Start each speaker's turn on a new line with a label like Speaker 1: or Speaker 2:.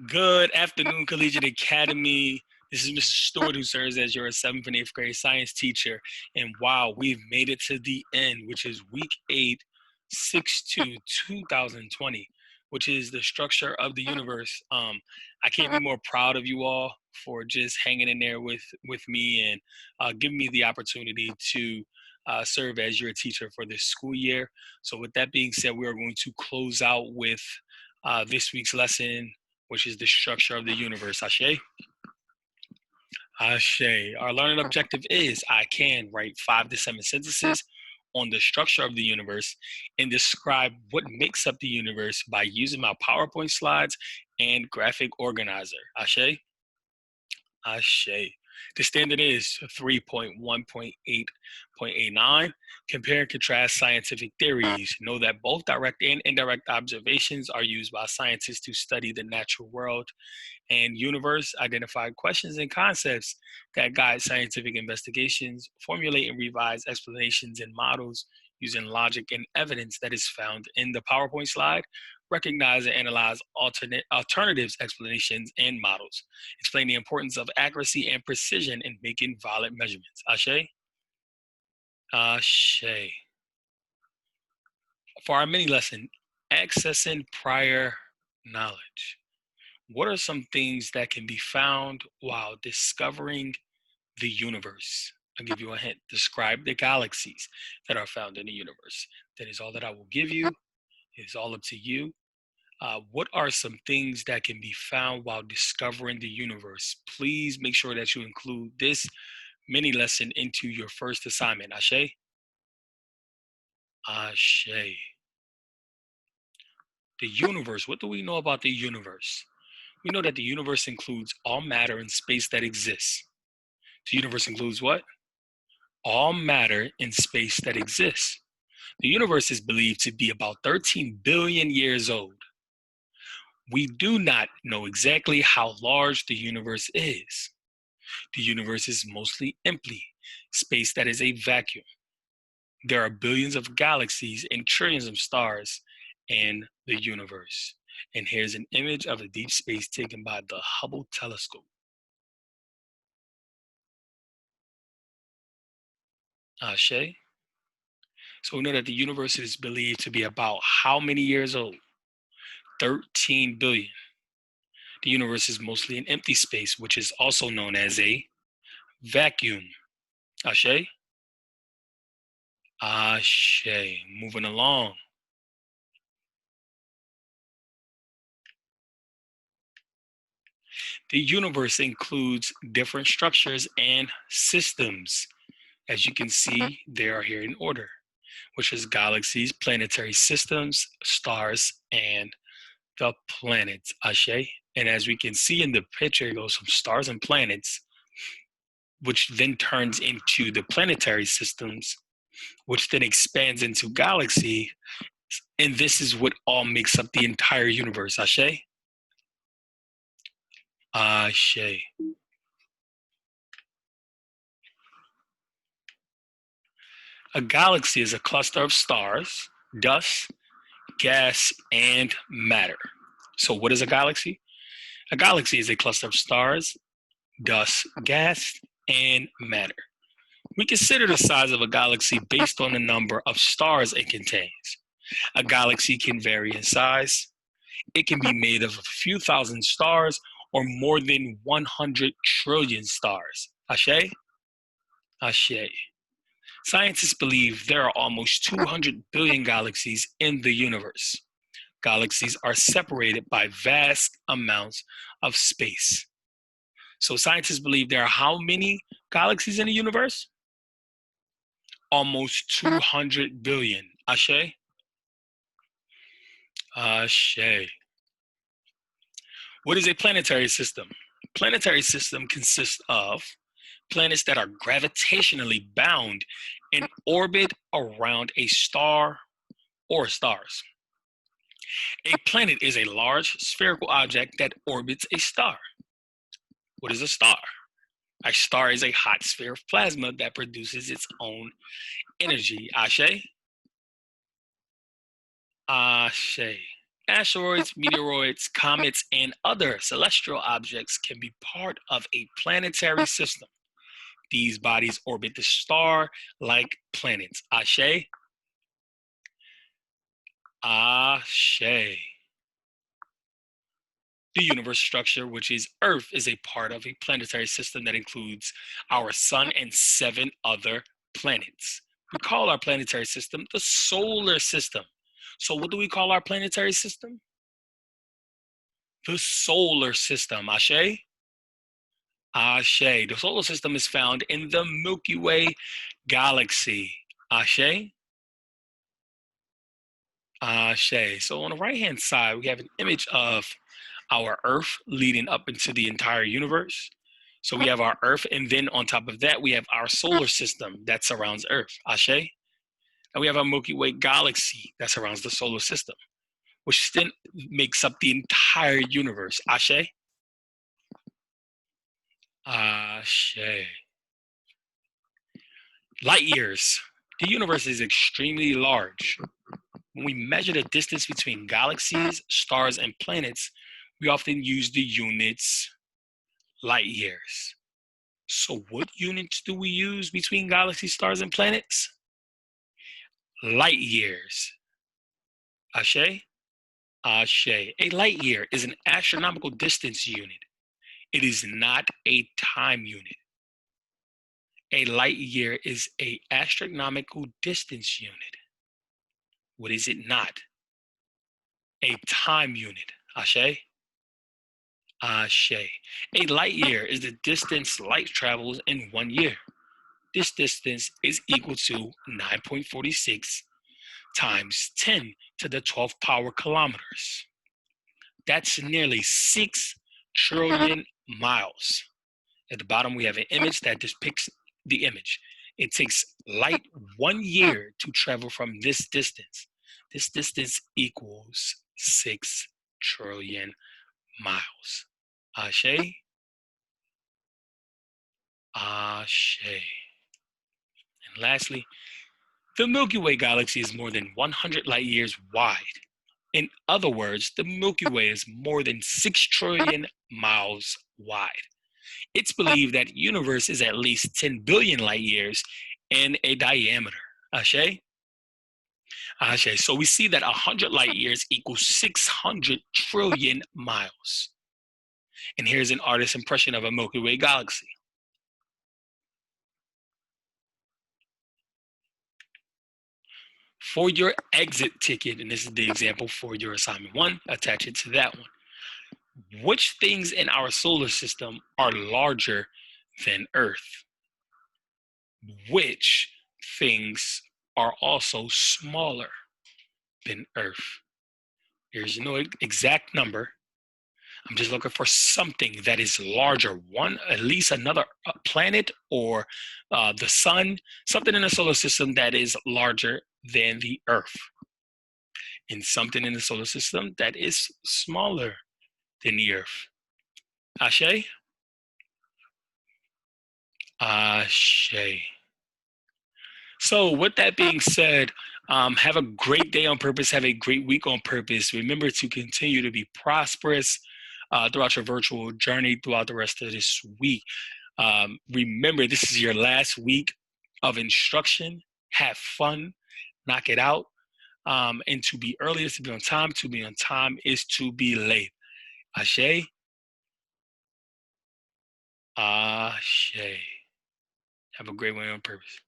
Speaker 1: Good afternoon, Collegiate Academy. This is Mr. Stewart, who serves as your 7th and 8th grade science teacher. And wow, we've made it to the end, which is week 8, 6/2/2020, which is the structure of the universe. I can't be more proud of you all for just hanging in there with me and giving me the opportunity to serve as your teacher for this school year. So with that being said, we are going to close out with this week's lesson, which is the structure of the universe. Ashe? Ashe. Our learning objective is I can write 5 to 7 sentences on the structure of the universe and describe what makes up the universe by using my PowerPoint slides and graphic organizer. Ashe? Ashe. The standard is 3.1.8.89. Compare and contrast scientific theories. Know that both direct and indirect observations are used by scientists to study the natural world and universe. Identify questions and concepts that guide scientific investigations. Formulate and revise explanations and models using logic and evidence that is found in the PowerPoint slide. Recognize and analyze alternatives, explanations, and models. Explain the importance of accuracy and precision in making valid measurements. Ashe? Ashe. For our mini lesson, accessing prior knowledge. What are some things that can be found while discovering the universe? I'll give you a hint. Describe the galaxies that are found in the universe. That is all that I will give you. It is all up to you. What are some things that can be found while discovering the universe? Please make sure that you include this mini lesson into your first assignment. Ashe? Ashe. The universe. What do we know about the universe? We know that the universe includes all matter and space that exists. The universe includes what? All matter in space that exists. The universe is believed to be about 13 billion years old. We do not know exactly how large the universe is. The universe is mostly empty, space that is a vacuum. There are billions of galaxies and trillions of stars in the universe. And here's an image of a deep space taken by the Hubble telescope. Ashe? So we know that the universe is believed to be about how many years old? 13 billion. The universe is mostly an empty space, which is also known as a vacuum. Ashe? Ashe. Moving along. The universe includes different structures and systems. As you can see, they are here in order, which is galaxies, planetary systems, stars, and the planets. Ashe? And as we can see in the picture, it goes from stars and planets, which then turns into the planetary systems, which then expands into galaxy. And this is what all makes up the entire universe. Ashe? Ashe. A galaxy is a cluster of stars, dust, gas, and matter. So what is a galaxy? A galaxy is a cluster of stars, dust, gas, and matter. We consider the size of a galaxy based on the number of stars it contains. A galaxy can vary in size. It can be made of a few thousand stars or more than 100 trillion stars. Ashe? Ashe. Scientists believe there are almost 200 billion galaxies in the universe. Galaxies are separated by vast amounts of space. So scientists believe there are how many galaxies in the universe? Almost 200 billion. Ashe? Ashe. What is a planetary system? Planetary system consists of planets that are gravitationally bound in orbit around a star or stars. A planet is a large spherical object that orbits a star. What is a star? A star is a hot sphere of plasma that produces its own energy. Ashe? Ashe. Asteroids, meteoroids, comets, and other celestial objects can be part of a planetary system. These bodies orbit the star-like planets. Ashe? Ashe. The universe structure, which is Earth, is a part of a planetary system that includes our sun and 7 other planets. We call our planetary system the solar system. So what do we call our planetary system? The solar system. Ashe? Ashe. The solar system is found in the Milky Way galaxy. Ashe? Ashe. So on the right-hand side, we have an image of our Earth leading up into the entire universe. So we have our Earth, and then on top of that, we have our solar system that surrounds Earth. Ashe? And we have our Milky Way galaxy that surrounds the solar system, which then makes up the entire universe. Ashe? Ashe. Light years. The universe is extremely large. When we measure the distance between galaxies, stars, and planets, we often use the units light years. So what units do we use between galaxies, stars, and planets? Light years. Ashe? Ashe. A light year is an astronomical distance unit. It is not a time unit. A light year is an astronomical distance unit. What is it not? A time unit. Ashe? Ashe. A light year is the distance light travels in 1 year. This distance is equal to 9.46 times 10 to the 12th power kilometers. That's nearly 6 trillion miles. At the bottom, we have an image that depicts the image. It takes light 1 year to travel from this distance. This distance equals 6 trillion miles. Ashe? Ashe. And lastly, the Milky Way galaxy is more than 100 light years wide. In other words, the Milky Way is more than 6 trillion miles wide. It's believed that the universe is at least 10 billion light years in a diameter. Ashe? Ashe. So we see that 100 light years equals 600 trillion miles. And here's an artist's impression of a Milky Way galaxy. For your exit ticket, and this is the example for your assignment 1, attach it to that one. Which things in our solar system are larger than Earth? Which things are also smaller than Earth? There's no exact number. I'm just looking for something that is larger, at least another planet or the sun, something in the solar system that is larger than the Earth, and something in the solar system that is smaller than the Earth. Ashe? Ashe. So with that being said, have a great day on purpose. Have a great week on purpose. Remember to continue to be prosperous throughout your virtual journey throughout the rest of this week. Remember, this is your last week of instruction. Have fun. Knock it out. And to be early is to be on time. To be on time is to be late. Ashe? Ashe. Have a great way on purpose.